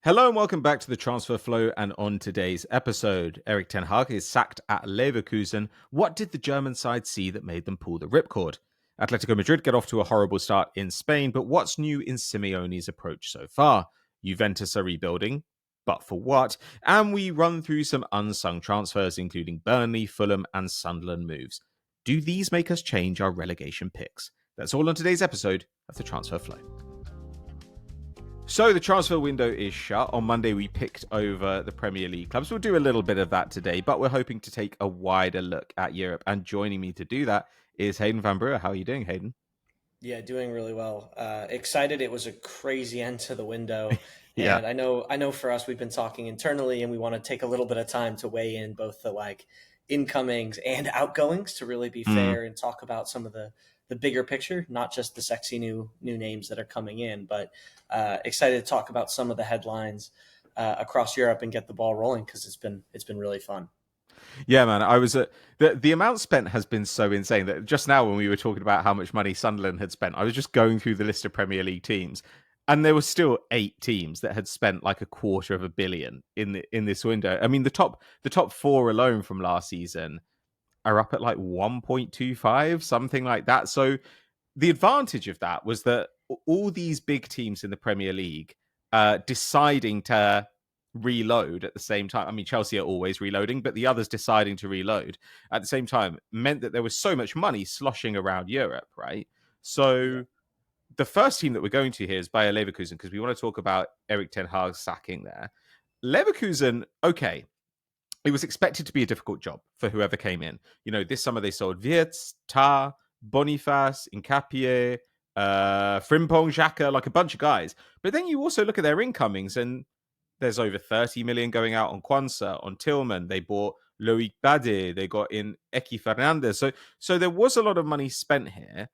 Hello and welcome back to the Transfer Flow, and on today's episode, Erik ten Hag is sacked at Leverkusen. What did the German side see that made them pull the ripcord? Atletico Madrid get off to a horrible start in Spain, but what's new in Simeone's approach so far? Juventus are rebuilding, but for what? And we run through some unsung transfers, including Burnley, Fulham, and Sunderland moves. Do these make us change our relegation picks? That's all on today's episode of the Transfer Flow. So the transfer window is shut. On Monday, we picked over the Premier League clubs. We'll do a little bit of that today, but we're hoping to take a wider look at Europe. And joining me to do that is Hayden van Brewer. How are you doing, Hayden? Yeah, doing really well. Excited. It was a crazy end to the window. Yeah. And I know for us, we've been talking internally and we want to take a little bit of time to weigh in both the incomings and outgoings to really be fair and talk about some of the bigger picture, not just the sexy new names that are coming in, but excited to talk about some of the headlines across Europe and get the ball rolling because it's been really fun. Yeah, man. I was the amount spent has been so insane that just now when we were talking about how much money Sunderland had spent, I was just going through the list of Premier League teams, and there were still 8 teams that had spent like $250 million in this window. I mean, the top 4 alone from last season are up at like 1.25, something like that. So the advantage of that was that all these big teams in the Premier League deciding to reload at the same time. I mean, Chelsea are always reloading, but the others deciding to reload at the same time meant that there was so much money sloshing around Europe, right? So the first team that we're going to here is Bayer Leverkusen, because we want to talk about Erik ten Hag's sacking there. Leverkusen, okay, it was expected to be a difficult job for whoever came in. You know, this summer they sold Wirtz, Tah, Boniface, Nkapie, Frimpong, Xhaka, like a bunch of guys. But then you also look at their incomings, and there's over 30 million going out on Kwanzaa, on Tillman. They bought Loïc Bade. They got in Eki Fernandez. So there was a lot of money spent here.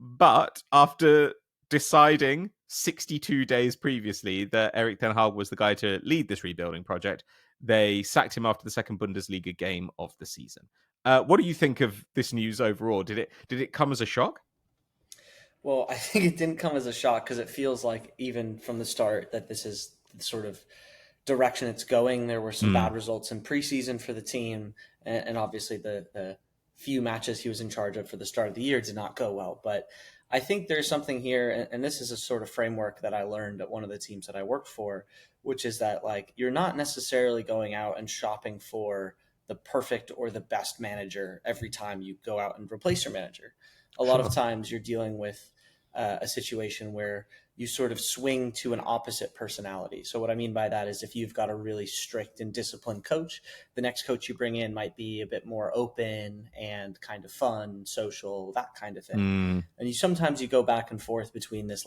But after deciding 62 days previously that Erik ten Hag was the guy to lead this rebuilding project, they sacked him after the second Bundesliga game of the season. What do you think of this news overall? Did it come as a shock? Well, I think it didn't come as a shock because it feels like even from the start that this is the sort of direction it's going. There were some bad results in preseason for the team, and obviously the few matches he was in charge of for the start of the year did not go well. But I think there's something here, and this is a sort of framework that I learned at one of the teams that I worked for, which is that you're not necessarily going out and shopping for the perfect or the best manager every time you go out and replace your manager. A lot of times you're dealing with a situation where you sort of swing to an opposite personality. So what I mean by that is if you've got a really strict and disciplined coach, the next coach you bring in might be a bit more open and kind of fun, social, that kind of thing. And sometimes you go back and forth between this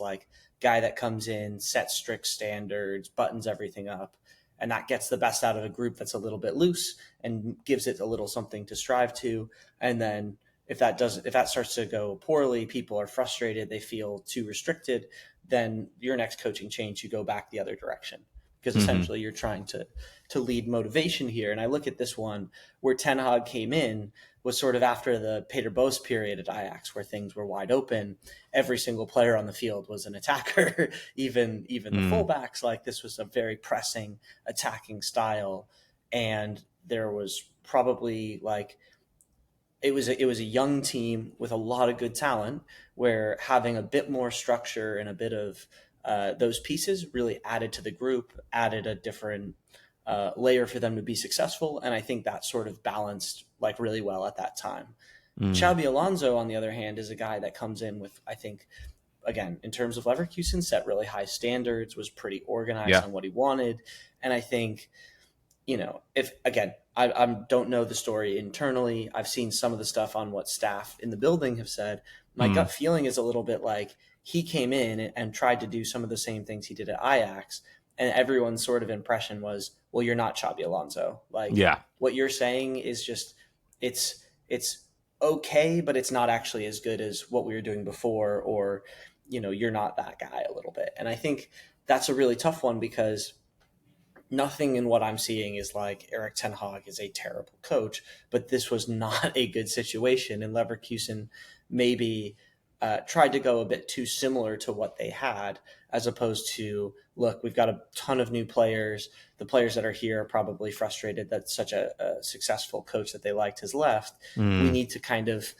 guy that comes in, sets strict standards, buttons everything up, and that gets the best out of a group that's a little bit loose and gives it a little something to strive to. And then if that starts to go poorly, people are frustrated, they feel too restricted, then your next coaching change, you go back the other direction because essentially you're trying to lead motivation here. And I look at this one where Ten Hag came in was sort of after the Peter Bosz period at Ajax where things were wide open. Every single player on the field was an attacker, even the fullbacks. This was a very pressing, attacking style. And there was probably it was a young team with a lot of good talent where having a bit more structure and a bit of those pieces really added to the group, added a different layer for them to be successful. And I think that sort of balanced really well at that time. Xabi Alonso, on the other hand, is a guy that comes in with, I think, again, in terms of Leverkusen, set really high standards, was pretty organized on what he wanted. And I think, if, again, I don't know the story internally. I've seen some of the stuff on what staff in the building have said. My gut feeling is a little bit like he came in and tried to do some of the same things he did at Ajax, and everyone's sort of impression was, well, you're not Xabi Alonso. What you're saying is just it's okay, but it's not actually as good as what we were doing before, or you're not that guy a little bit. And I think that's a really tough one because nothing in what I'm seeing is Erik ten Hag is a terrible coach, but this was not a good situation. And Leverkusen maybe tried to go a bit too similar to what they had, as opposed to look, we've got a ton of new players. The players that are here are probably frustrated that such a successful coach that they liked has left. We need to kind of,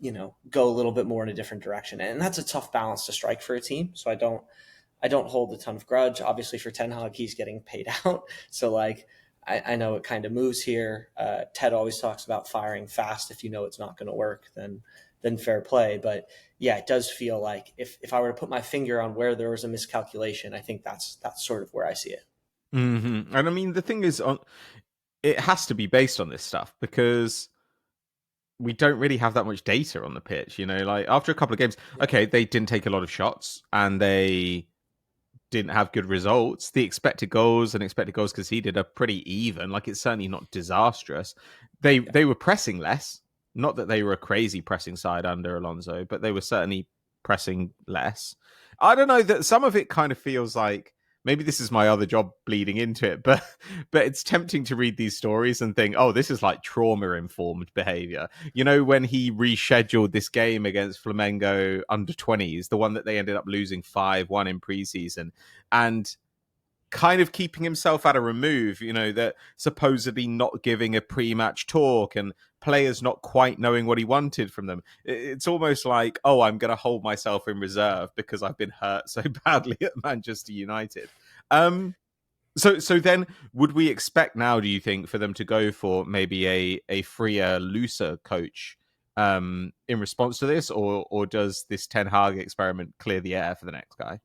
go a little bit more in a different direction. And that's a tough balance to strike for a team. So I don't hold a ton of grudge. Obviously for Ten Hag, he's getting paid out. So I know it kind of moves here. Ted always talks about firing fast. If you know it's not going to work, then fair play. But yeah, it does feel like if I were to put my finger on where there was a miscalculation, I think that's sort of where I see it. Mm-hmm. And I mean, the thing is, it has to be based on this stuff because we don't really have that much data on the pitch. After a couple of games, okay, they didn't take a lot of shots and they didn't have good results. The expected goals conceded are pretty even. It's certainly not disastrous. They were pressing less. Not that they were a crazy pressing side under Alonso, but they were certainly pressing less. I don't know, that some of it kind of feels like maybe this is my other job bleeding into it, but it's tempting to read these stories and think, oh, this is like trauma-informed behavior. When he rescheduled this game against Flamengo under 20s, the one that they ended up losing 5-1 in preseason, and kind of keeping himself at a remove, that supposedly not giving a pre-match talk and players not quite knowing what he wanted from them. It's almost like, oh, I'm going to hold myself in reserve because I've been hurt so badly at Manchester United. So then would we expect now, do you think, for them to go for maybe a freer, looser coach in response to this, or does this Ten Hag experiment clear the air for the next guy?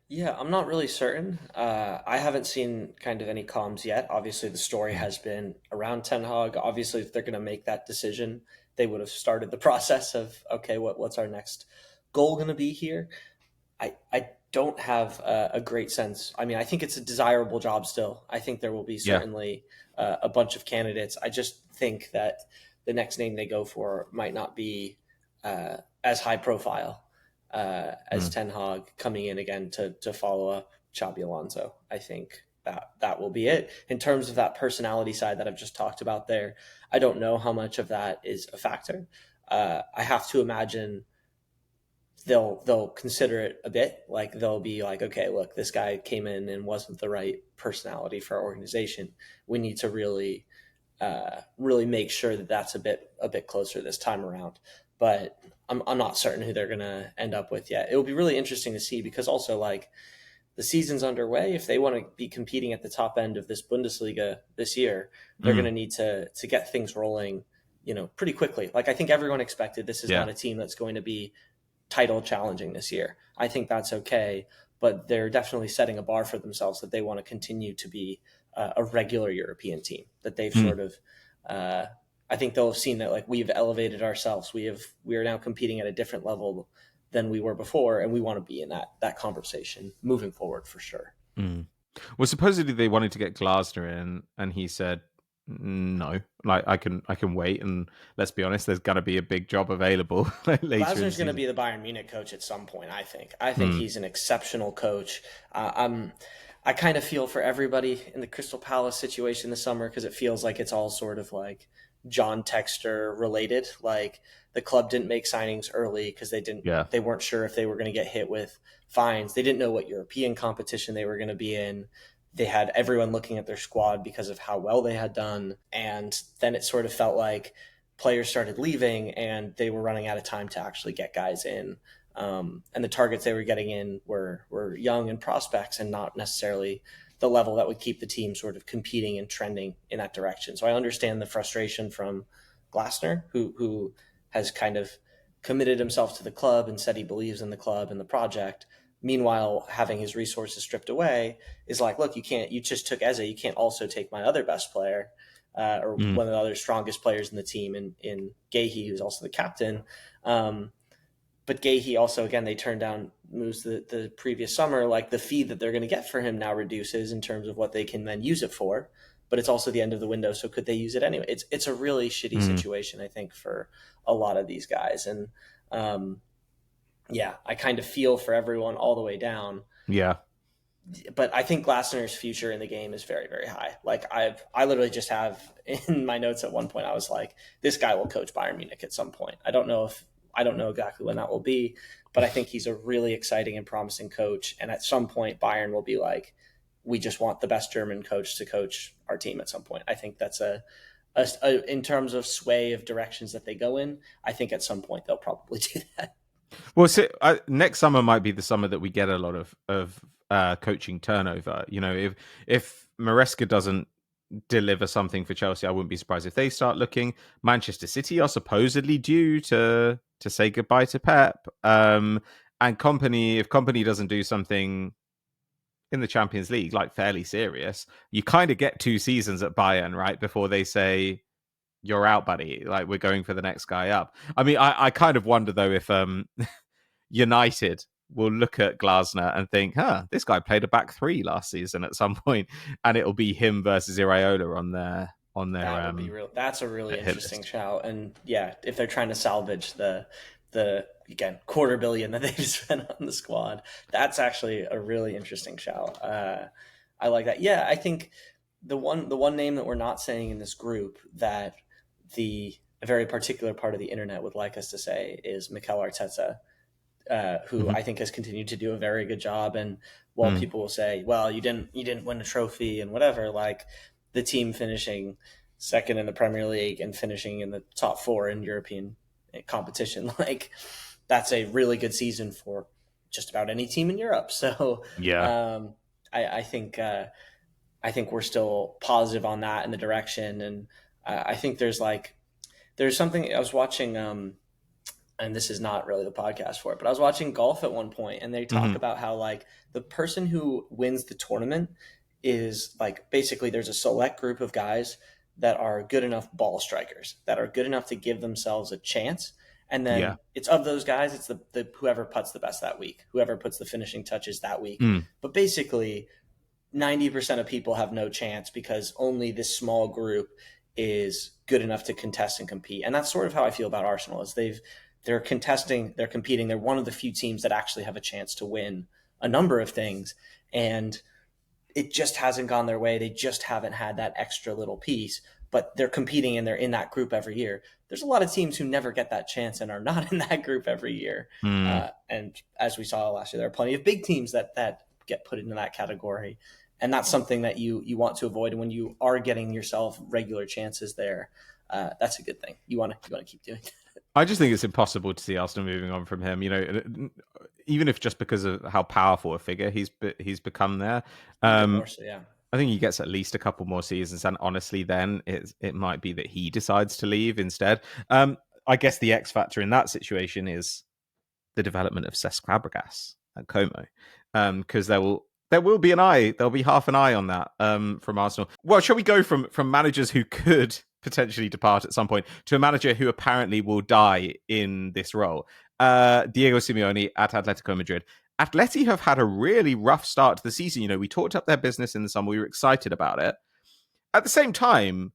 Yeah, I'm not really certain. I haven't seen kind of any comms yet. Obviously, the story has been around Ten Hag. Obviously, if they're going to make that decision, they would have started the process of, okay, what's our next goal going to be here? I don't have a great sense. I mean, I think it's a desirable job still. I think there will be certainly a bunch of candidates. I just think that the next name they go for might not be as high profile as Ten Hag coming in again to follow up Xabi Alonso. I think that will be it. In terms of that personality side that I've just talked about there, I don't know how much of that is a factor. I have to imagine they'll consider it a bit. They'll be like, okay, look, this guy came in and wasn't the right personality for our organization. We need to really make sure that that's a bit closer this time around. But I'm not certain who they're going to end up with yet. It will be really interesting to see because also the season's underway. If they want to be competing at the top end of this Bundesliga this year, they're going to need to get things rolling, pretty quickly. I think everyone expected this is not a team that's going to be title challenging this year. I think that's okay, but they're definitely setting a bar for themselves that they want to continue to be a regular European team, that they've sort of, I think they'll have seen that we've elevated ourselves. We are now competing at a different level than we were before, and we want to be in that conversation moving forward for sure. Well, supposedly they wanted to get Glasner in, and he said no. I can wait, and let's be honest, there's going to be a big job available later. Glasner's going to be the Bayern Munich coach at some point. I think he's an exceptional coach. I kind of feel for everybody in the Crystal Palace situation this summer because it feels like it's all sort of John Textor related. The club didn't make signings early because they weren't sure if they were going to get hit with fines. They didn't know what European competition they were going to be in. They had everyone looking at their squad because of how well they had done. And then it sort of felt like players started leaving and they were running out of time to actually get guys in. And the targets they were getting in were young and prospects and not necessarily the level that would keep the team sort of competing and trending in that direction. So I understand the frustration from Glasner, who has kind of committed himself to the club and said he believes in the club and the project. Meanwhile, having his resources stripped away is look, you just took Eze, you can't also take my other best player or one of the other strongest players in the team in Guehi, who's also the captain. But Guehi also, again, they turned down moves the previous summer. The fee that they're going to get for him now reduces in terms of what they can then use it for. But it's also the end of the window, so could they use it anyway? It's a really shitty situation, I think, for a lot of these guys. And I kind of feel for everyone all the way down. Yeah. But I think Glasner's future in the game is very, very high. I literally just have in my notes at one point, I was like, this guy will coach Bayern Munich at some point. I don't know if I don't know exactly when that will be, but I think he's a really exciting and promising coach. And at some point, Bayern will be like, we just want the best German coach to coach our team at some point. I think that's in terms of sway of directions that they go in, I think at some point they'll probably do that. Well, so, next summer might be the summer that we get a lot of coaching turnover. You know, if Maresca doesn't deliver something for Chelsea, I wouldn't be surprised if they start looking. Manchester City are supposedly due to say goodbye to Pep. And Company, if Company doesn't do something in the Champions League, like fairly serious, you kind of get 2 seasons at Bayern, right, before they say, you're out, buddy. Like, we're going for the next guy up. I mean, I kind of wonder, though, if United will look at Glasner and think, this guy played a back 3 last season at some point, and it'll be him versus Iraola on their that would be real. That's a really interesting shout. And yeah, if they're trying to salvage the again $250 million that they've spent on the squad, that's actually a really interesting shout. I like that. Yeah, I think the one name that we're not saying in this group that a very particular part of the internet would like us to say is Mikel Arteta, who I think has continued to do a very good job. And while people will say, well, you didn't win a trophy and whatever, like the team finishing second in the Premier League and finishing in the top 4 in European competition, like that's a really good season for just about any team in Europe. So yeah, I think we're still positive on that in the direction. And I think there's something I was watching, and this is not really the podcast for it, but I was watching golf at one point, and they talk about how like the person who wins the tournament is like, basically there's a select group of guys that are good enough ball strikers, that are good enough to give themselves a chance. And then it's of those guys, it's the whoever putts the best that week, whoever puts the finishing touches that week. But basically 90% of people have no chance because only this small group is good enough to contest and compete. And that's sort of how I feel about Arsenal, is they're contesting, they're competing. They're one of the few teams that actually have a chance to win a number of things. And it just hasn't gone their way. They just haven't had that extra little piece, but they're competing and they're in that group every year. There's a lot of teams who never get that chance and are not in that group every year. And as we saw last year, there are plenty of big teams that get put into that category. And that's something that you want to avoid. And when you are getting yourself regular chances there, that's a good thing. You want to keep doing that. I just think it's impossible to see Arsenal moving on from him. You know, even if just because of how powerful a figure he's become there. More so, yeah. I think he gets at least a couple more seasons, and honestly, then it might be that he decides to leave instead. I guess the X factor in that situation is the development of Cesc Fabregas at Como, because there will be there'll be half an eye on that from Arsenal. Well, shall we go from managers who could potentially depart at some point to a manager who apparently will die in this role? Diego Simeone at Atletico Madrid. Atleti have had a really rough start to the season. You know, we talked up their business in the summer. We were excited about it. At the same time,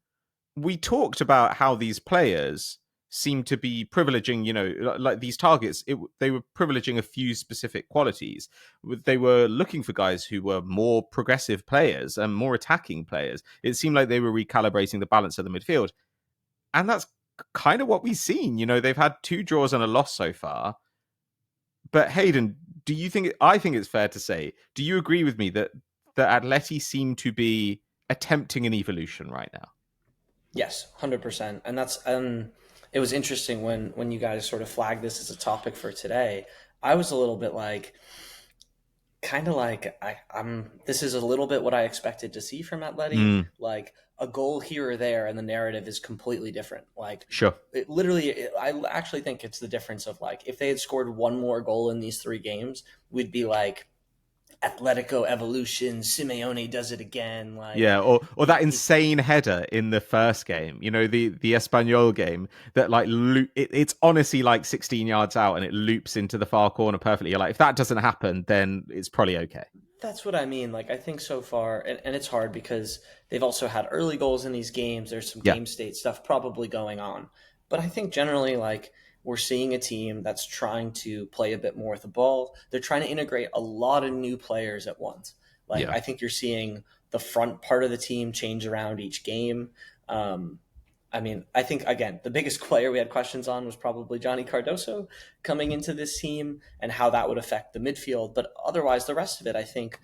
we talked about how these players seem to be privileging, you know, like these targets. They were privileging a few specific qualities. They were looking for guys who were more progressive players and more attacking players. It seemed like they were recalibrating the balance of the midfield. And that's kind of what we've seen. You know, they've had 2 draws and a loss so far. But Hayden, do you think? I think it's fair to say, do you agree with me that the Atleti seem to be attempting an evolution right now? Yes, 100%. And that's it was interesting when you guys sort of flagged this as a topic for today. I was a little bit like, kind of like, this is a little bit what I expected to see from Atleti. Like a goal here or there, and the narrative is completely different. Like, sure, I actually think it's the difference of like, if they had scored 1 more goal in these 3 games, we'd be like, Atletico evolution, Simeone does it again. Like, yeah, or that insane header in the first game, you know, the Espanyol game that like it's honestly like 16 yards out and it loops into the far corner perfectly. You're like, if that doesn't happen, then it's probably okay. That's what I mean. Like, I think so far, and it's hard because they've also had early goals in these games. There's some game state stuff probably going on, but I think generally, like, we're seeing a team that's trying to play a bit more with the ball. They're trying to integrate a lot of new players at once. Like, I think you're seeing the front part of the team change around each game. I mean, I think, again, the biggest player we had questions on was probably Johnny Cardoso coming into this team and how that would affect the midfield. But otherwise, the rest of it, I think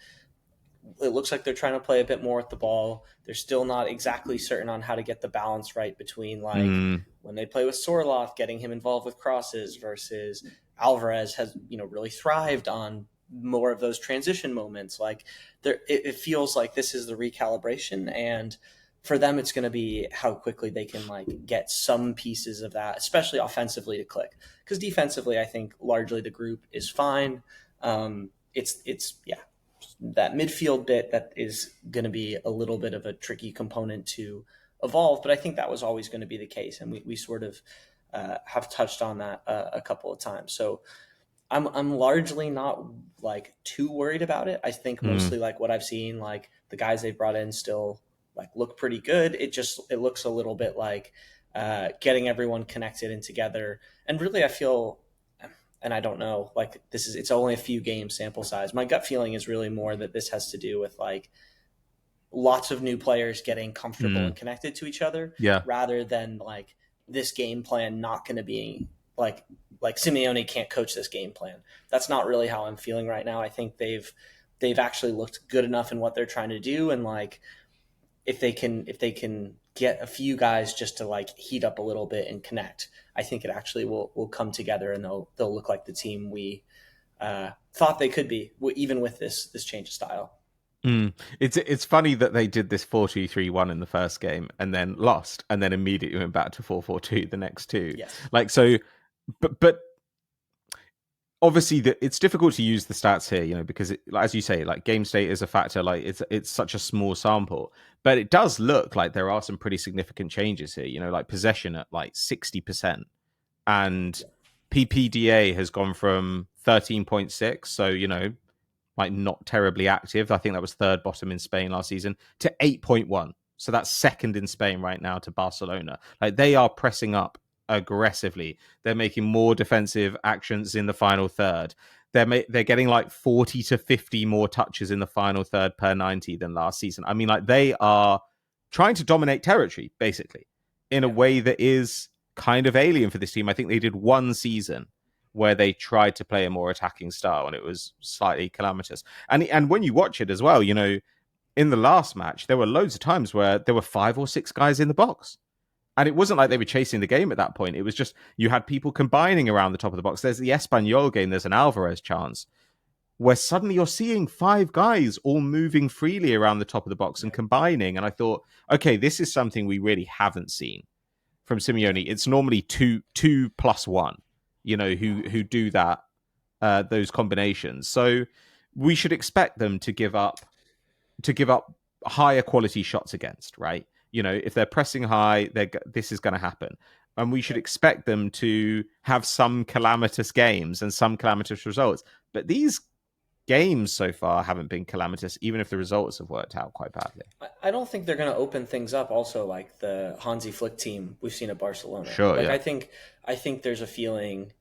it looks like they're trying to play a bit more with the ball. They're still not exactly certain on how to get the balance right between, like, when they play with Sorloth, getting him involved with crosses versus Alvarez has, really thrived on more of those transition moments. Like, it feels like this is the recalibration, and for them, it's going to be how quickly they can like get some pieces of that, especially offensively, to click. Because defensively, I think largely the group is fine. It's that midfield bit that is going to be a little bit of a tricky component to evolve, but I think that was always going to be the case, and we sort of have touched on that a couple of times. So I'm largely not like too worried about it. I think mostly like what I've seen, like the guys they've brought in still like look pretty good. It looks a little bit like getting everyone connected and together. And really, I feel, and I don't know, like it's only a few games sample size. My gut feeling is really more that this has to do with like lots of new players getting comfortable and connected to each other, rather than like this game plan not going to be like Simeone can't coach this game plan. That's not really how I'm feeling right now. I think they've actually looked good enough in what they're trying to do, and like if they can get a few guys just to like heat up a little bit and connect, I think it actually will come together, and they'll look like the team we thought they could be, even with this change of style. It's funny that they did this 4-2-3-1 in the first game and then lost, and then immediately went back to 4-4-2 the next two. Yes. Like so, but obviously it's difficult to use the stats here, because as you say, like game state is a factor. Like it's such a small sample, but it does look like there are some pretty significant changes here. Like possession at like 60%, and PPDA has gone from 13.6, so like not terribly active. I think that was third bottom in Spain last season, to 8.1. So that's second in Spain right now to Barcelona. Like they are pressing up aggressively. They're making more defensive actions in the final third. They're getting like 40 to 50 more touches in the final third per 90 than last season. I mean, like they are trying to dominate territory basically in a way that is kind of alien for this team. I think they did one season where they tried to play a more attacking style, and it was slightly calamitous. And when you watch it as well, in the last match, there were loads of times where there were 5 or 6 guys in the box. And it wasn't like they were chasing the game at that point. It was just you had people combining around the top of the box. There's the Espanyol game, there's an Alvarez chance, where suddenly you're seeing 5 guys all moving freely around the top of the box and combining. And I thought, okay, this is something we really haven't seen from Simeone. It's normally two plus one, who do that, those combinations. So we should expect them to give up higher quality shots against, right? If they're pressing high, this is going to happen. And we should expect them to have some calamitous games and some calamitous results. But these games so far haven't been calamitous, even if the results have worked out quite badly. I don't think they're going to open things up also like the Hansi Flick team we've seen at Barcelona. Sure, like, yeah. I think there's a feeling,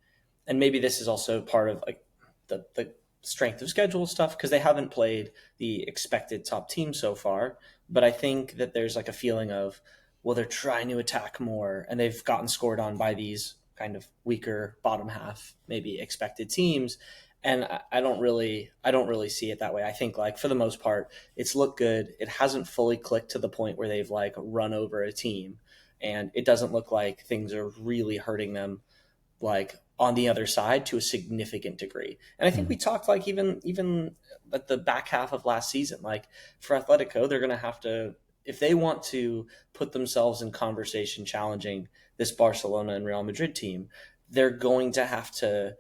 and maybe this is also part of like the strength of schedule stuff, because they haven't played the expected top team so far. But I think that there's like a feeling of, well, they're trying to attack more, and they've gotten scored on by these kind of weaker bottom half, maybe expected teams. And I don't really see it that way. I think like for the most part, it's looked good. It hasn't fully clicked to the point where they've like run over a team, and it doesn't look like things are really hurting them like on the other side to a significant degree. And I think we talked like even at the back half of last season, like for Atletico, they're going to have to, if they want to put themselves in conversation challenging this Barcelona and Real Madrid team, they're going to have to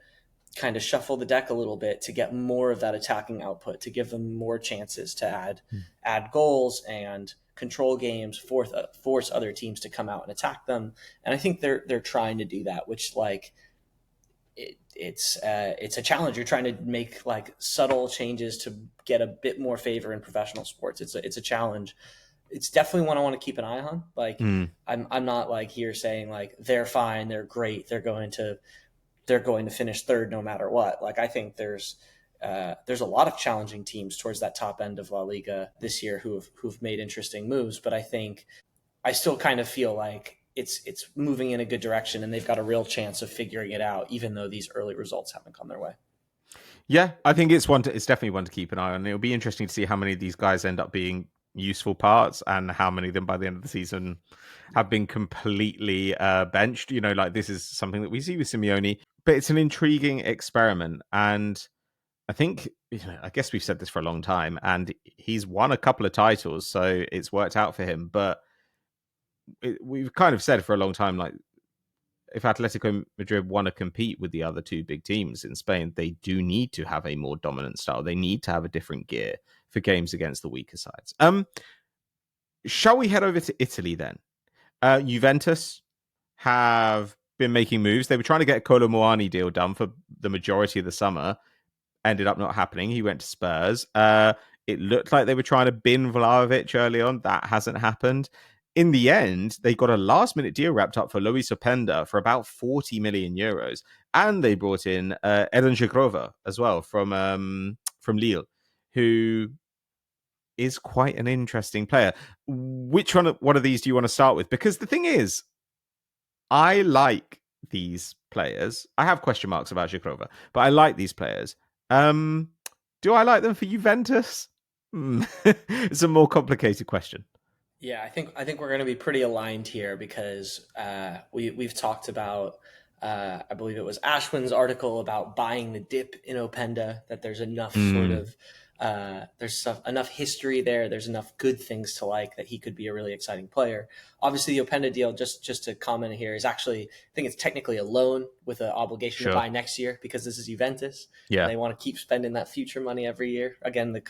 kind of shuffle the deck a little bit to get more of that attacking output, to give them more chances to add goals and control games, force other teams to come out and attack them. And I think they're trying to do that, which like it's a challenge. You're trying to make like subtle changes to get a bit more favor in professional sports. It's a challenge. It's definitely one I want to keep an eye on. Like I'm not like here saying like they're fine, they're great, they're going to finish third no matter what. Like I think there's a lot of challenging teams towards that top end of La Liga this year who've made interesting moves, but I think I still kind of feel like it's moving in a good direction, and they've got a real chance of figuring it out, even though these early results haven't come their way. Yeah, I think it's definitely one to keep an eye on. It'll be interesting to see how many of these guys end up being useful parts and how many of them by the end of the season have been completely benched. Like this is something that we see with Simeone, but it's an intriguing experiment. And I think, I guess we've said this for a long time, and he's won a couple of titles, so it's worked out for him. But we've kind of said for a long time, like, if Atletico Madrid want to compete with the other two big teams in Spain, they do need to have a more dominant style. They need to have a different gear for games against the weaker sides. Shall we head over to Italy then? Juventus have been making moves. They were trying to get a Kolo Muani deal done for the majority of the summer. Ended up not happening. He went to Spurs. It looked like they were trying to bin Vlahovic early on. That hasn't happened. In the end, they got a last-minute deal wrapped up for Loïs Openda for about 40 million euros, and they brought in Eden Jagrova as well from Lille, who is quite an interesting player. Which one of these do you want to start with? Because the thing is, I like these players. I have question marks about Jagrova, but I like these players. Do I like them for Juventus? It's a more complicated question. Yeah, I think we're going to be pretty aligned here because we've talked about I believe it was Ashwin's article about buying the dip in Openda, that there's enough sort of enough history there. There's enough good things to like that he could be a really exciting player. Obviously, the Openda deal, just to comment here, is actually, I think it's technically a loan with an obligation to buy next year because this is Juventus. Yeah, they want to keep spending that future money every year. Again, the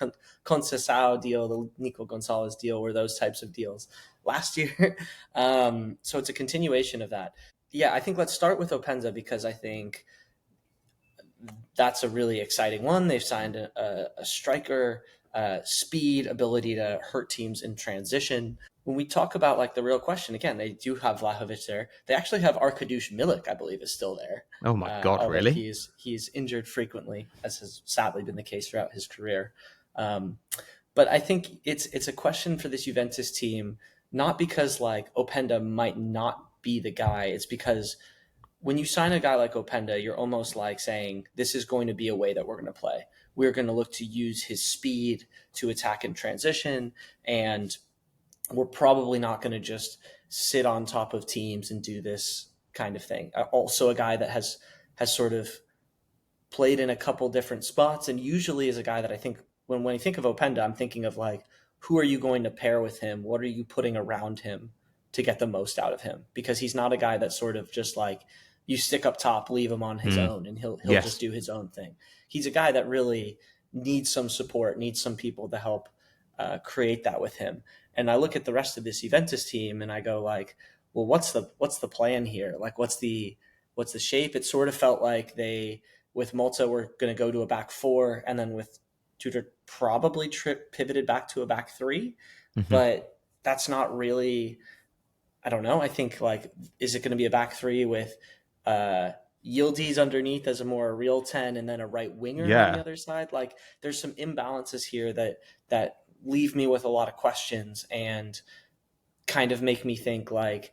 Conceição deal, the Nico Gonzalez deal, were those types of deals last year. So it's a continuation of that. Yeah, I think let's start with Openda because I think that's a really exciting one. They've signed a striker, speed, ability to hurt teams in transition. When we talk about like the real question, again, they do have Vlahovic there. They actually have Arkadiusz Milik, I believe, is still there. Oh my God, really? He's injured frequently, as has sadly been the case throughout his career. But I think it's a question for this Juventus team, not because like Openda might not be the guy. It's because when you sign a guy like Openda, you're almost like saying, this is going to be a way that we're going to play. We're going to look to use his speed to attack in transition, and we're probably not going to just sit on top of teams and do this kind of thing. Also a guy that has sort of played in a couple different spots, and usually is a guy that I think when I think of Openda, I'm thinking of like, who are you going to pair with him? What are you putting around him to get the most out of him? Because he's not a guy that sort of just like, you stick up top, leave him on his own, and he'll just do his own thing. He's a guy that really needs some support, needs some people to help create that with him. And I look at the rest of this Juventus team and I go like, well, what's the plan here? Like, what's the shape? It sort of felt like they, with Malta, were going to go to a back four, and then with Tudor probably pivoted back to a back three, but that's not really, I don't know. I think like, is it going to be a back three with Yildiz underneath as a more real 10 and then a right winger on the other side? Like there's some imbalances here that leave me with a lot of questions and kind of make me think like,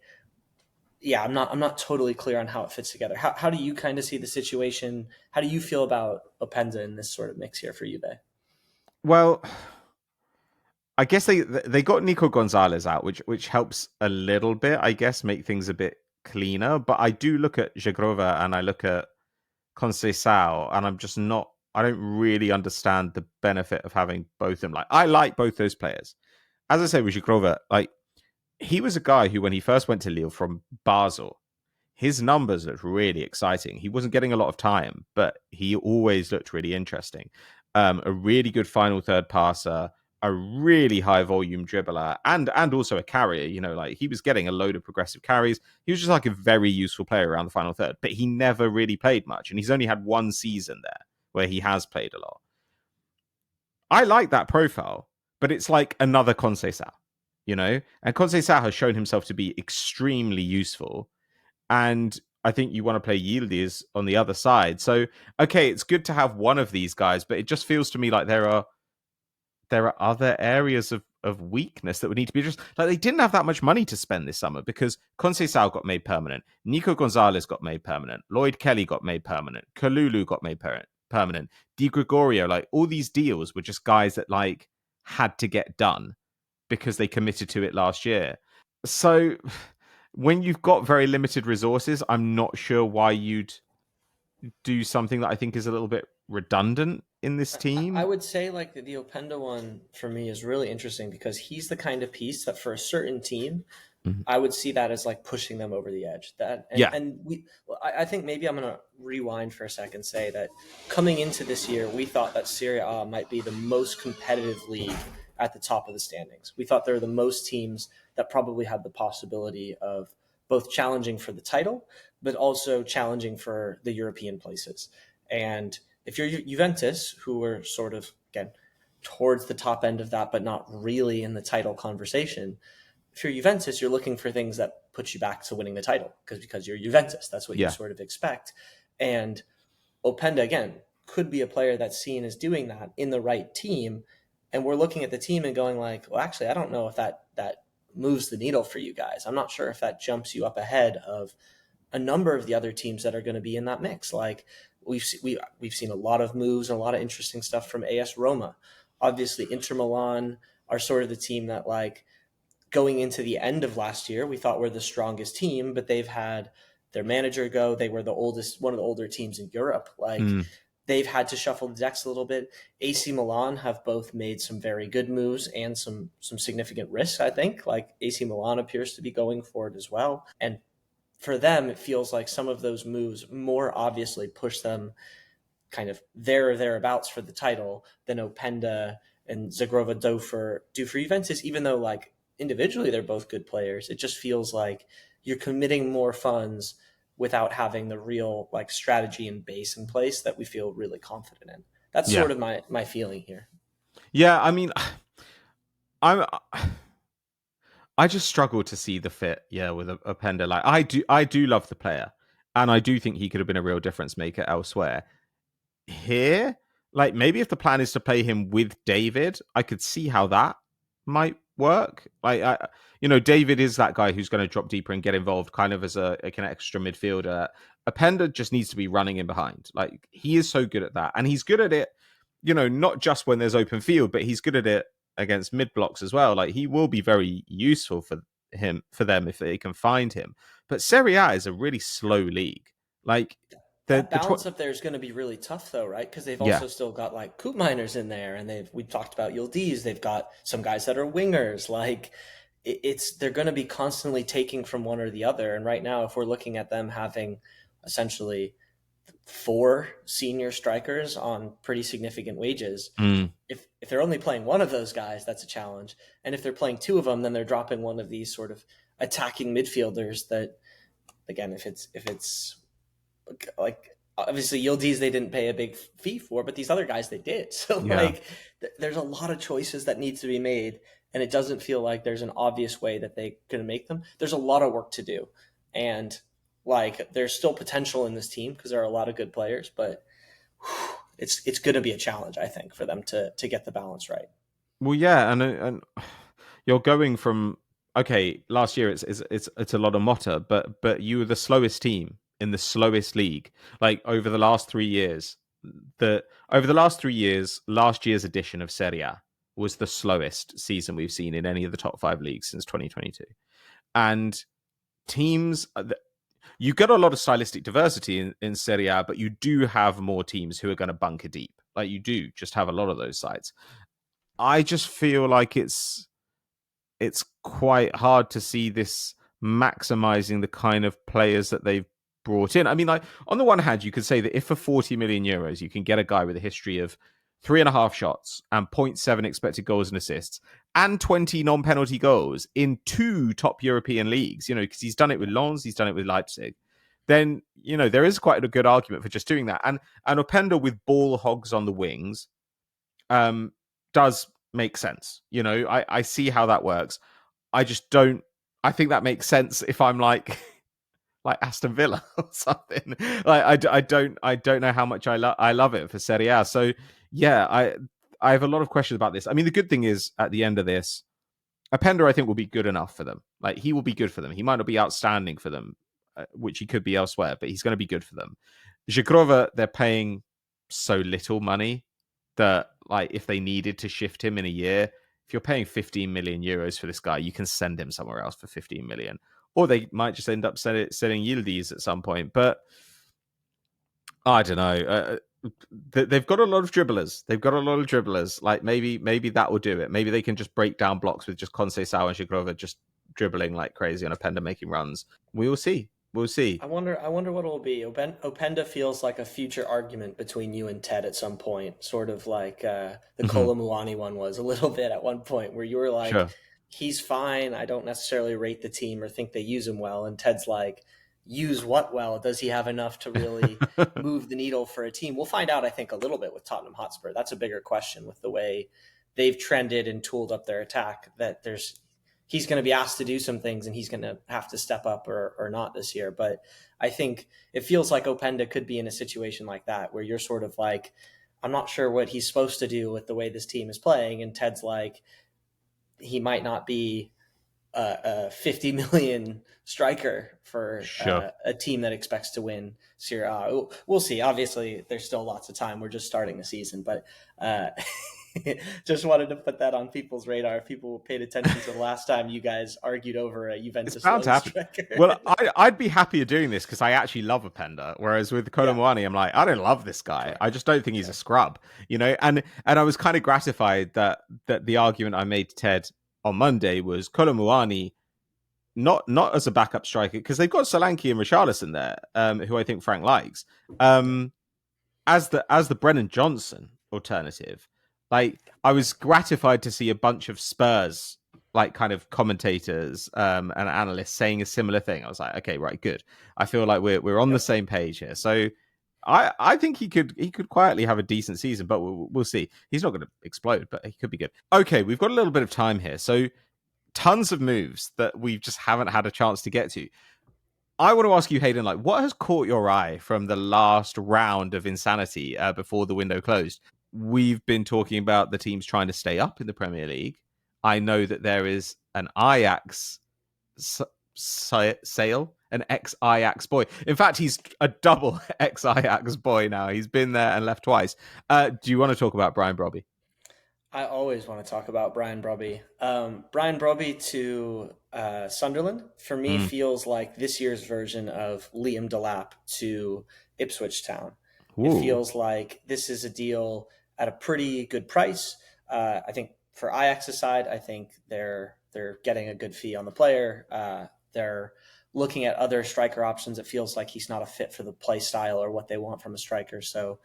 yeah, I'm not totally clear on how it fits together. How do you kind of see the situation? How do you feel about Openda in this sort of mix here for you, Bay? Well, I guess they got Nico Gonzalez out, which helps a little bit, I guess, make things a bit cleaner. But I do look at Jagrova and I look at Conceição, and I don't really understand the benefit of having both of them. Like, I like both those players. As I say with Jagrova, like, he was a guy who, when he first went to Lille from Basel, his numbers looked really exciting. He wasn't getting a lot of time, but he always looked really interesting. A really good final third passer, a really high volume dribbler, and also a carrier. Like, he was getting a load of progressive carries. He was just like a very useful player around the final third, but he never really played much. And he's only had one season there where he has played a lot. I like that profile, but it's like another Conceição, and Conceição has shown himself to be extremely useful. And I think you want to play Yildiz on the other side. So, okay, it's good to have one of these guys, but it just feels to me like there are other areas weakness that would need to be addressed. Like, they didn't have that much money to spend this summer because Conceição got made permanent, Nico Gonzalez got made permanent, Lloyd Kelly got made permanent, Kalulu got made permanent, Di Gregorio. Like, all these deals were just guys that like had to get done because they committed to it last year. So when you've got very limited resources, I'm not sure why you'd do something that I think is a little bit redundant in this team. I would say like the Openda one for me is really interesting because he's the kind of piece that for a certain team, I would see that as like pushing them over the edge. I think maybe I'm going to rewind for a second and say that coming into this year, we thought that Serie A might be the most competitive league at the top of the standings. We thought there were the most teams that probably had the possibility of both challenging for the title, but also challenging for the European places. And if you're Juventus, who were sort of, again, towards the top end of that, but not really in the title conversation, if you're Juventus, you're looking for things that put you back to winning the title because you're Juventus. That's what you sort of expect. And Openda, again, could be a player that's seen as doing that in the right team. And we're looking at the team and going like, well, actually, I don't know if that moves the needle for you guys. I'm not sure if that jumps you up ahead of a number of the other teams that are going to be in that mix. Like we've seen a lot of moves and a lot of interesting stuff from AS Roma. Obviously, Inter Milan are sort of the team that, like, going into the end of last year, we thought were the strongest team, but they've had their manager go. They were one of the older teams in Europe. Like they've had to shuffle the decks a little bit. AC Milan have both made some very good moves and some significant risks, I think. Like AC Milan appears to be going for it as well. And for them, it feels like some of those moves more obviously push them kind of there or thereabouts for the title than Openda and Zagrova do for Juventus, even though like individually they're both good players. It just feels like you're committing more funds without having the real like strategy and base in place that we feel really confident in. That's sort of my feeling here. Yeah, I mean, I just struggle to see the fit. Yeah, with Openda. Like I do love the player, and I do think he could have been a real difference maker elsewhere. Here, like maybe if the plan is to play him with David, I could see how that might work. Like, David is that guy who's going to drop deeper and get involved, kind of as an extra midfielder. Openda just needs to be running in behind. Like he is so good at that, and he's good at it. Not just when there's open field, but he's good at it against mid blocks as well. Like he will be very useful for them if they can find him. But Serie A is a really slow league. Like that balance up there is going to be really tough, though, right? Because they've also still got like Koop miners in there, and we talked about Yildiz. They've got some guys that are wingers. Like they're going to be constantly taking from one or the other. And right now, if we're looking at them having essentially 4 senior strikers on pretty significant wages, if they're only playing one of those guys, that's a challenge. And if they're playing 2 of them, then they're dropping one of these sort of attacking midfielders that, again, if it's like obviously Yildiz they didn't pay a big fee for, but these other guys they did. So there's a lot of choices that needs to be made, and it doesn't feel like there's an obvious way that they're going to make them. There's a lot of work to do, and like there's still potential in this team because there are a lot of good players, but it's going to be a challenge, I think, for them to get the balance right. Well, yeah, and you're going from last year it's a lot of Motta, but you were the slowest team in the slowest league. Like over the last 3 years, last year's edition of Serie A was the slowest season we've seen in any of the top 5 leagues since 2022. And teams, you get a lot of stylistic diversity in Serie A, but you do have more teams who are going to bunker deep. Like you do just have a lot of those sides. I just feel like it's quite hard to see this maximizing the kind of players that they've brought in. I mean, like on the one hand, you could say that if for 40 million euros, you can get a guy with a history of 3.5 shots and 0.7 expected goals and assists and 20 non-penalty goals in 2 top European leagues, because he's done it with Lens, he's done it with Leipzig, then, there is quite a good argument for just doing that. And Openda with ball hogs on the wings does make sense. I see how that works. I think that makes sense if I'm like Aston Villa or something. Like I don't know how much I love it for Serie A. So yeah, I have a lot of questions about this. I mean, the good thing is at the end of this, Openda, I think, will be good enough for them. Like, he will be good for them. He might not be outstanding for them, which he could be elsewhere, but he's going to be good for them. Zhikrova, they're paying so little money that, like, if they needed to shift him in a year, if you're paying 15 million euros for this guy, you can send him somewhere else for 15 million. Or they might just end up selling Yildiz at some point. But I don't know. They've got a lot of dribblers. Like, maybe that will do it. Maybe they can just break down blocks with just Conceição and Zhikrova just dribbling like crazy and Openda making runs. We will see. We'll see. I wonder what it will be. Openda feels like a future argument between you and Ted at some point, sort of like the Kolo Muani one was a little bit at one point, where you were like, Sure. He's fine. I don't necessarily rate the team or think they use him well. And Ted's like, use what well? Does he have enough to really move the needle for a team? We'll find out, I think, a little bit with Tottenham Hotspur. That's a bigger question with the way they've trended and tooled up their attack, that he's going to be asked to do some things and he's going to have to step up or not this year. But I think it feels like Openda could be in a situation like that, where you're sort of like, I'm not sure what he's supposed to do with the way this team is playing. And Ted's like, he might not be a 50 million striker for a team that expects to win Serie A. We'll see. Obviously, there's still lots of time. We're just starting the season, but just wanted to put that on people's radar. If people paid attention to the last time you guys argued over a Juventus striker. Well, I'd be happier doing this because I actually love Openda. Whereas with Kolo Muani, I'm like, I don't love this guy. Sure. I just don't think he's a scrub, you know. And I was kind of gratified that the argument I made to Ted on Monday was Kolo Muani not as a backup striker, because they've got Solanke and Richarlison there, who I think Frank likes, as the Brennan Johnson alternative. Like, I was gratified to see a bunch of Spurs, like, kind of commentators and analysts saying a similar thing. I was like, okay, right, good. I feel like we're on the same page here. So I think he could quietly have a decent season, but we'll see. He's not going to explode, but he could be good. Okay, we've got a little bit of time here. So tons of moves that we just haven't had a chance to get to. I want to ask you, Hayden, like, what has caught your eye from the last round of insanity before the window closed? We've been talking about the teams trying to stay up in the Premier League. I know that there is an Ajax sale, an ex-Ajax boy. In fact, he's a double ex-Ajax boy now. He's been there and left twice. Do you want to talk about Brian Brobbey? I always want to talk about Brian Brobbey. Brian Brobbey to Sunderland, for me, feels like this year's version of Liam Delap to Ipswich Town. Ooh. It feels like this is a deal at a pretty good price. I think for Ajax's side, I think they're getting a good fee on the player. They're looking at other striker options. It feels like he's not a fit for the play style or what they want from a striker. So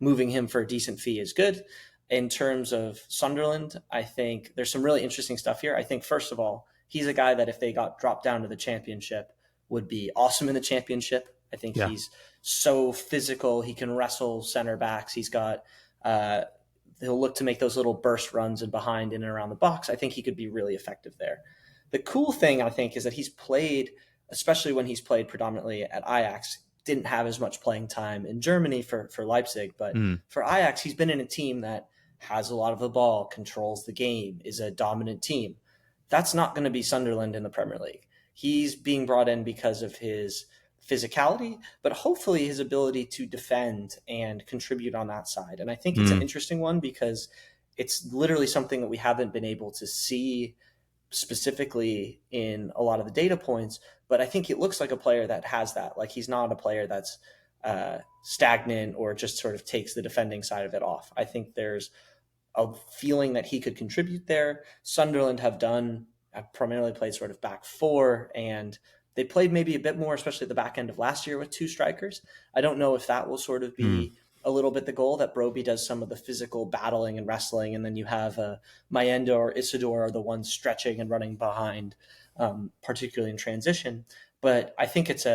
moving him for a decent fee is good. In terms of Sunderland, I think there's some really interesting stuff here. I think, first of all, he's a guy that if they got dropped down to the championship would be awesome in the championship. I think he's so physical. He can wrestle center backs. He's got he'll look to make those little burst runs and behind in and around the box. I think he could be really effective there. The cool thing, I think, is that he's played, especially when he's played predominantly at Ajax, didn't have as much playing time in Germany for Leipzig. But for Ajax, he's been in a team that has a lot of the ball, controls the game, is a dominant team. That's not going to be Sunderland in the Premier League. He's being brought in because of his physicality, but hopefully his ability to defend and contribute on that side. And I think it's an interesting one because it's literally something that we haven't been able to see specifically in a lot of the data points, but I think it looks like a player that has that. Like, he's not a player that's stagnant or just sort of takes the defending side of it off. I think there's a feeling that he could contribute there. Sunderland have primarily played sort of back four, and they played maybe a bit more, especially at the back end of last year with two strikers. I don't know if that will sort of be a little bit the goal, that Brobbey does some of the physical battling and wrestling, and then you have Mayenda or Isidore are the ones stretching and running behind, particularly in transition. But I think it's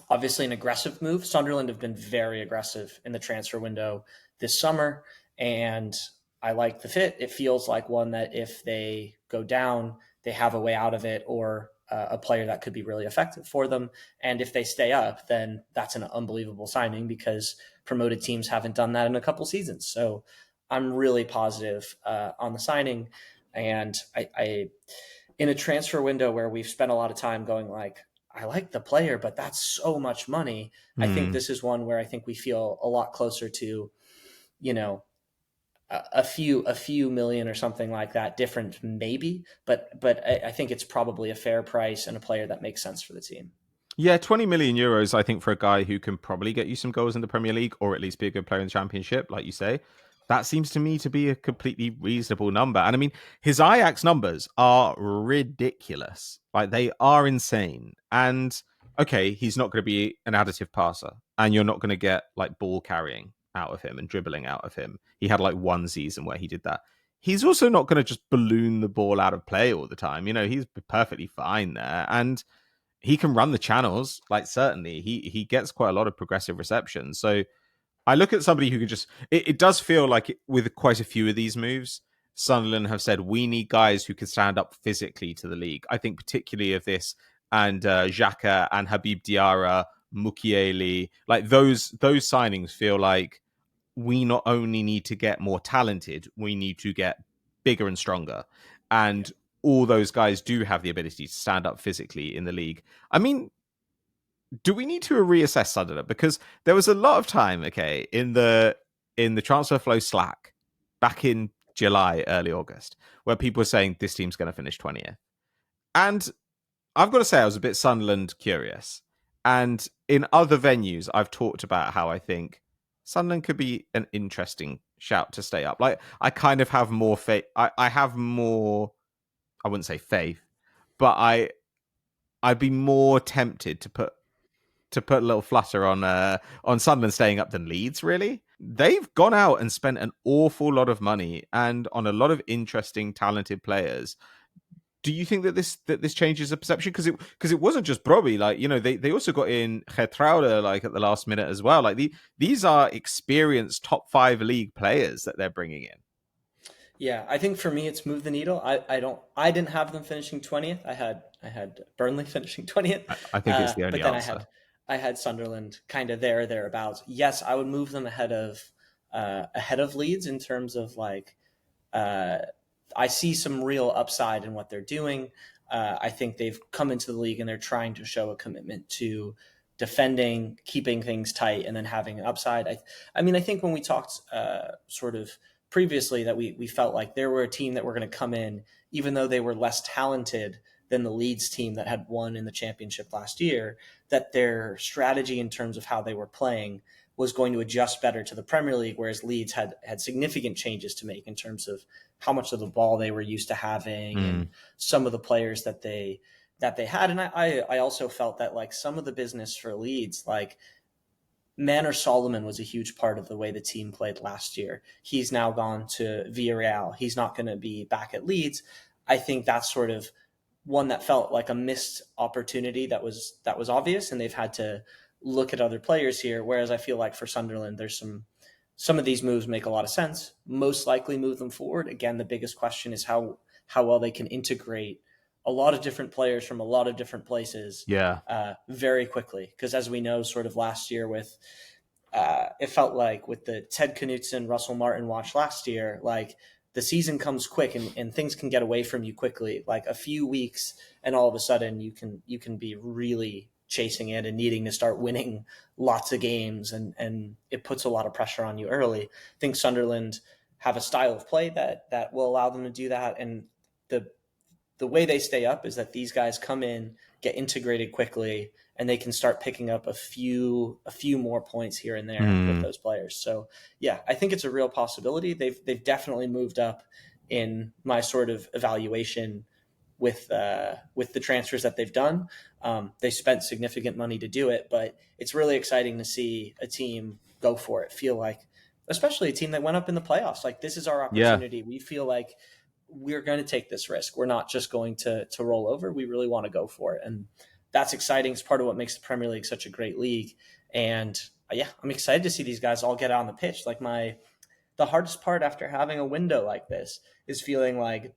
obviously an aggressive move. Sunderland have been very aggressive in the transfer window this summer, and I like the fit. It feels like one that if they go down, they have a way out of it, or a player that could be really effective for them. And if they stay up, then that's an unbelievable signing, because promoted teams haven't done that in a couple seasons. So I'm really positive on the signing. And I in a transfer window where we've spent a lot of time going like, I like the player, but that's so much money. I think this is one where I think we feel a lot closer to, you know, a few million or something like that different maybe, but I think it's probably a fair price and a player that makes sense for the team. Yeah, 20 million euros, I think, for a guy who can probably get you some goals in the Premier League or at least be a good player in the Championship, like you say. That seems to me to be a completely reasonable number. And I mean, his Ajax numbers are ridiculous. Like, they are insane. And okay, he's not going to be an additive passer, and you're not going to get like ball carrying out of him and dribbling out of him. He had like one season where he did that. He's also not going to just balloon the ball out of play all the time. You know, he's perfectly fine there. And he can run the channels, like certainly. He gets quite a lot of progressive reception. So I look at somebody who can just... It does feel like with quite a few of these moves, Sunderland have said, we need guys who can stand up physically to the league. I think particularly of this and Xhaka and Habib Diarra, Mukiele, like those signings feel like we not only need to get more talented, we need to get bigger and stronger. And all those guys do have the ability to stand up physically in the league. I mean, do we need to reassess Sunderland? Because there was a lot of time, okay, in the transfer flow Slack back in July, early August, where people were saying this team's going to finish 20th. And I've got to say, I was a bit Sunderland curious. And in other venues, I've talked about how I think Sunderland could be an interesting shout to stay up. Like, I kind of have more faith. I have more, I wouldn't say faith, but I'd be more tempted to put a little flutter on Sunderland staying up than Leeds, really. They've gone out and spent an awful lot of money and on a lot of interesting, talented players. Do you think that this changes the perception? Because it wasn't just Brobbey. Like, you know, they also got in Geertruida like at the last minute as well. Like these are experienced top 5 league players that they're bringing in. Yeah, I think for me it's moved the needle. I didn't have them finishing 20th. I had Burnley finishing 20th. I think it's the only but then answer. I had Sunderland kind of thereabouts. Yes, I would move them ahead of Leeds in terms of like I see some real upside in what they're doing. I think they've come into the league and they're trying to show a commitment to defending, keeping things tight, and then having an upside. I mean, I think when we talked sort of previously that we felt like there were a team that were going to come in, even though they were less talented than the Leeds team that had won in the championship last year, that their strategy in terms of how they were playing was going to adjust better to the Premier League, whereas Leeds had significant changes to make in terms of how much of the ball they were used to having and some of the players that they had. And I also felt that like some of the business for Leeds, like Manor Solomon was a huge part of the way the team played last year. He's now gone to Villarreal. He's not going to be back at Leeds. I think that's sort of one that felt like a missed opportunity that was obvious, and they've had to look at other players here. Whereas I feel like for Sunderland, there's some of these moves make a lot of sense. Most likely move them forward. Again, the biggest question is how well they can integrate a lot of different players from a lot of different places very quickly. Because as we know, sort of last year with it felt like with the Ted Knutson, Russell Martin watch last year, like the season comes quick and things can get away from you quickly. Like a few weeks and all of a sudden you can be really chasing it and needing to start winning lots of games, and it puts a lot of pressure on you early. I think Sunderland have a style of play that will allow them to do that, and the way they stay up is that these guys come in, get integrated quickly, and they can start picking up a few more points here and there with those players. So yeah, I think it's a real possibility. They've definitely moved up in my sort of evaluation with the transfers that they've done. They spent significant money to do it, but it's really exciting to see a team go for it. Feel like, especially a team that went up in the playoffs, like this is our opportunity. Yeah. We feel like we're going to take this risk. We're not just going to roll over. We really want to go for it. And that's exciting. It's part of what makes the Premier League such a great league. And yeah, I'm excited to see these guys all get out on the pitch. Like the hardest part after having a window like this is feeling like,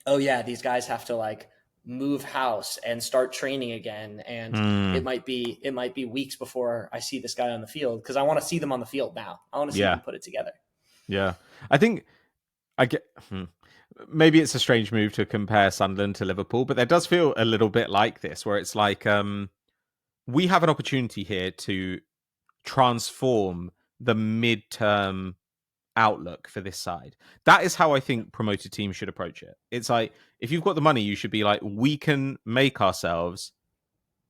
oh yeah, these guys have to like move house and start training again. And it might be weeks before I see this guy on the field, because I want to see them on the field now. I want to see them put it together. Yeah. I think I get... maybe it's a strange move to compare Sunderland to Liverpool, but there does feel a little bit like this, where it's like we have an opportunity here to transform the midterm outlook for this side. That is how I think promoted teams should approach it. It's like, if you've got the money, you should be like, we can make ourselves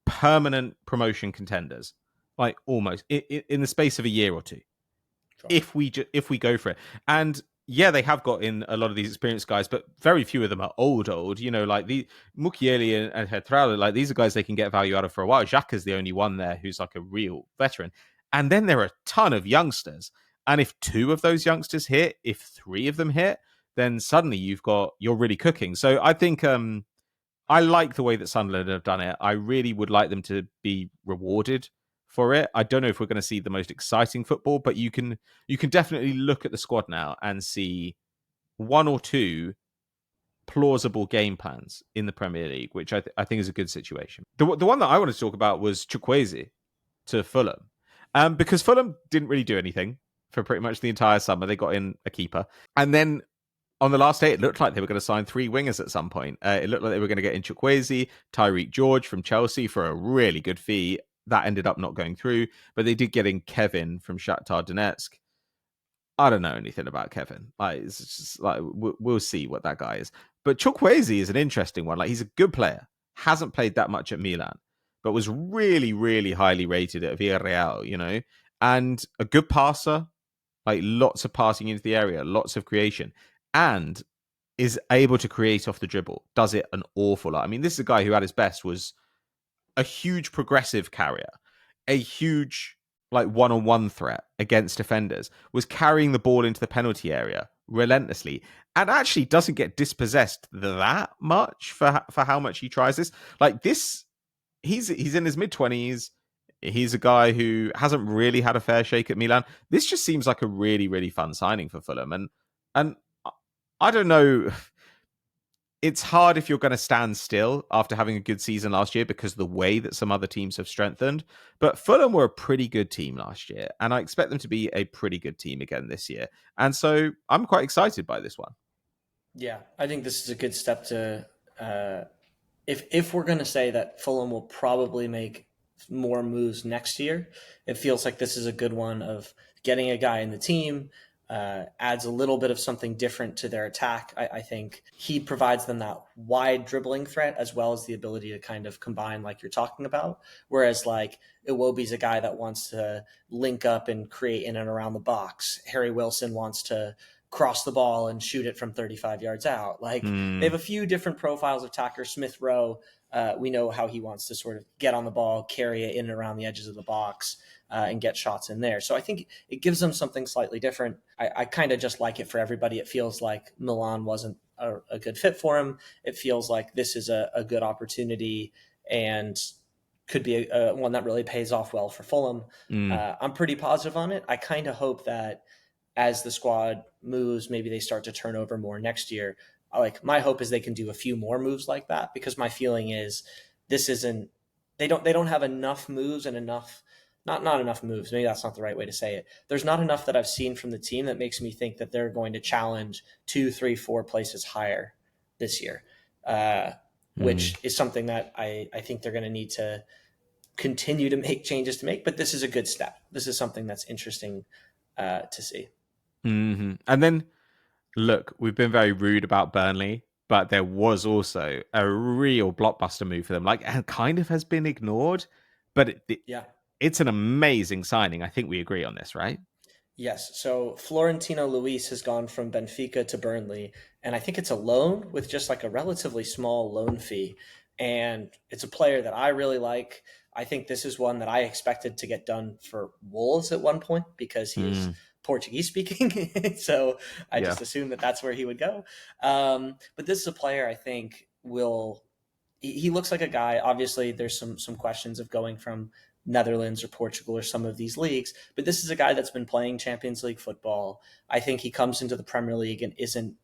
permanent promotion contenders, like almost in the space of a year or two, Sure. if we go for it. And yeah, they have got in a lot of these experienced guys, but very few of them are old. You know, like the Mukiele and Hertrala, like these are guys they can get value out of for a while. Xhaka's the only one there who's like a real veteran. And then there are a ton of youngsters. And if 2 of those youngsters hit, if 3 of them hit, then suddenly you're really cooking. So I think I like the way that Sunderland have done it. I really would like them to be rewarded for it. I don't know if we're going to see the most exciting football, but you can definitely look at the squad now and see 1 or 2 plausible game plans in the Premier League, which I think is a good situation. The one that I wanted to talk about was Chukwueze to Fulham, because Fulham didn't really do anything for pretty much the entire summer. They got in a keeper, and then on the last day, it looked like they were going to sign 3 wingers at some point. It looked like they were going to get in Chukwueze, Tyreek George from Chelsea for a really good fee. That ended up not going through, but they did get in Kevin from Shakhtar Donetsk. I don't know anything about Kevin. Like, it's just like we'll see what that guy is. But Chukwueze is an interesting one. Like, he's a good player. Hasn't played that much at Milan, but was really, really highly rated at Villarreal, you know, and a good passer, like lots of passing into the area, lots of creation, and is able to create off the dribble. Does it an awful lot. I mean, this is a guy who at his best was a huge progressive carrier, a huge like one-on-one threat against defenders, was carrying the ball into the penalty area relentlessly, and actually doesn't get dispossessed that much for how much he tries this. Like this, he's in his mid-20s. He's a guy who hasn't really had a fair shake at Milan. This just seems like a really, really fun signing for Fulham, and I don't know. It's hard if you're going to stand still after having a good season last year because of the way that some other teams have strengthened. But Fulham were a pretty good team last year, and I expect them to be a pretty good team again this year. And so I'm quite excited by this one. Yeah, I think this is a good step to if we're going to say that Fulham will probably make more moves next year, it feels like this is a good one of getting a guy in the team, adds a little bit of something different to their attack. I think he provides them that wide dribbling threat as well as the ability to kind of combine like you're talking about. Whereas like Iwobi's a guy that wants to link up and create in and around the box. Harry Wilson wants to cross the ball and shoot it from 35 yards out. Like they have a few different profiles of attackers. Smith Rowe, we know how he wants to sort of get on the ball, carry it in and around the edges of the box, and get shots in there. So I think it gives them something slightly different. I kind of just like it for everybody. It feels like Milan wasn't a good fit for him. It feels like this is a good opportunity and could be one that really pays off well for Fulham. I'm pretty positive on it. I kind of hope that as the squad moves, maybe they start to turn over more next year. Like my hope is they can do a few more moves like that, because my feeling is this isn't, they don't have enough moves and enough, not enough moves. Maybe that's not the right way to say it. There's not enough that I've seen from the team that makes me think that they're going to challenge 2, 3, 4 places higher this year, which is something that I think they're going to need to continue to make changes to make. But this is a good step. This is something that's interesting to see. Mm-hmm. And then, look, we've been very rude about Burnley, but there was also a real blockbuster move for them, like, and kind of has been ignored. But it's an amazing signing. I think we agree on this, right? Yes. So Florentino Luis has gone from Benfica to Burnley, and I think it's a loan with just like a relatively small loan fee. And it's a player that I really like. I think this is one that I expected to get done for Wolves at one point because he is Portuguese speaking. So I just assumed that that's where he would go. But this is a player I think he looks like a guy. Obviously, there's some questions of going from Netherlands or Portugal or some of these leagues, but this is a guy that's been playing Champions League football. I think he comes into the Premier League and isn't,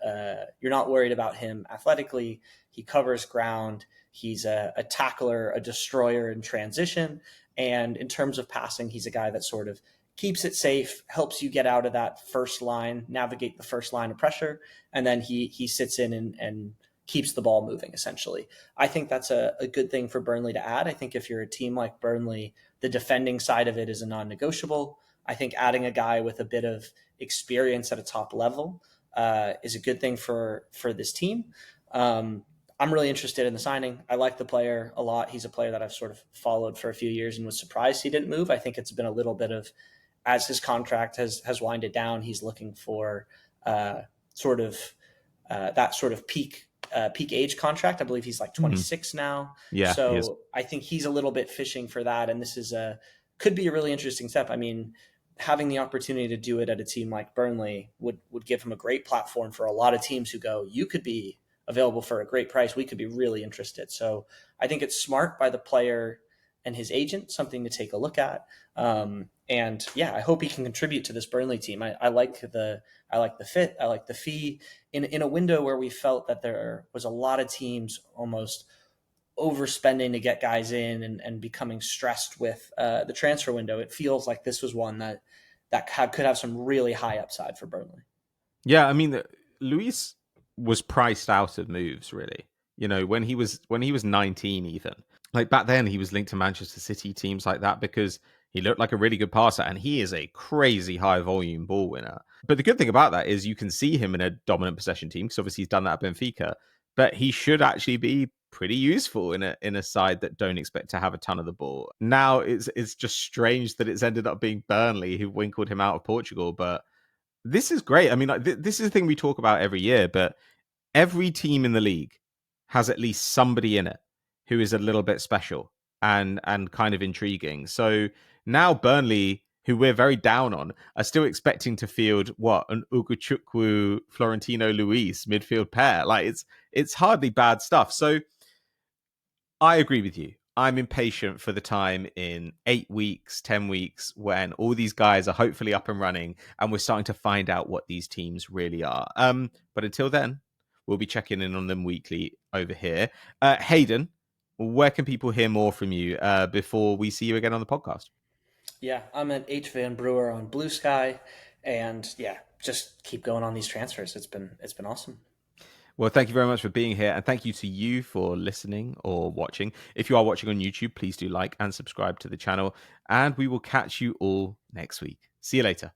you're not worried about him athletically. He covers ground. He's a tackler, a destroyer in transition. And in terms of passing, he's a guy that sort of keeps it safe, helps you get out of that first line, navigate the first line of pressure, and then he sits in and keeps the ball moving, essentially. I think that's a good thing for Burnley to add. I think if you're a team like Burnley, the defending side of it is a non-negotiable. I think adding a guy with a bit of experience at a top level is a good thing for this team. I'm really interested in the signing. I like the player a lot. He's a player that I've sort of followed for a few years and was surprised he didn't move. I think it's been a little bit of, as his contract has winded down, he's looking for that sort of peak age contract. I believe he's like 26 now. Yeah. So I think he's a little bit fishing for that. And this could be a really interesting step. I mean, having the opportunity to do it at a team like Burnley would give him a great platform for a lot of teams who go, you could be available for a great price. We could be really interested. So I think it's smart by the player and his agent, something to take a look at. And yeah, I hope he can contribute to this Burnley team. I like the fit. I like the fee in a window where we felt that there was a lot of teams almost overspending to get guys in and becoming stressed with the transfer window. It feels like this was one that could have some really high upside for Burnley. Yeah, I mean, Luis was priced out of moves, really. You know, when he was 19, even like back then, he was linked to Manchester City, teams like that, because he looked like a really good passer, and he is a crazy high volume ball winner. But the good thing about that is you can see him in a dominant possession team, because obviously he's done that at Benfica. But he should actually be pretty useful in a side that don't expect to have a ton of the ball. Now it's just strange that it's ended up being Burnley who winkled him out of Portugal, but this is great. I mean, like, this is the thing we talk about every year, but every team in the league has at least somebody in it who is a little bit special and kind of intriguing. So now Burnley, who we're very down on, are still expecting to field an Ugochukwu Florentino Luis midfield pair. Like it's hardly bad stuff. So I agree with you. I'm impatient for the time in 8 weeks, 10 weeks, when all these guys are hopefully up and running and we're starting to find out what these teams really are. But until then, we'll be checking in on them weekly over here. Hayden, where can people hear more from you before we see you again on the podcast? Yeah, I'm at H Van Brewer on Blue Sky, and yeah, just keep going on these transfers. It's been awesome. Well, thank you very much for being here, and thank you to you for listening or watching. If you are watching on YouTube, please do like and subscribe to the channel, and we will catch you all next week. See you later.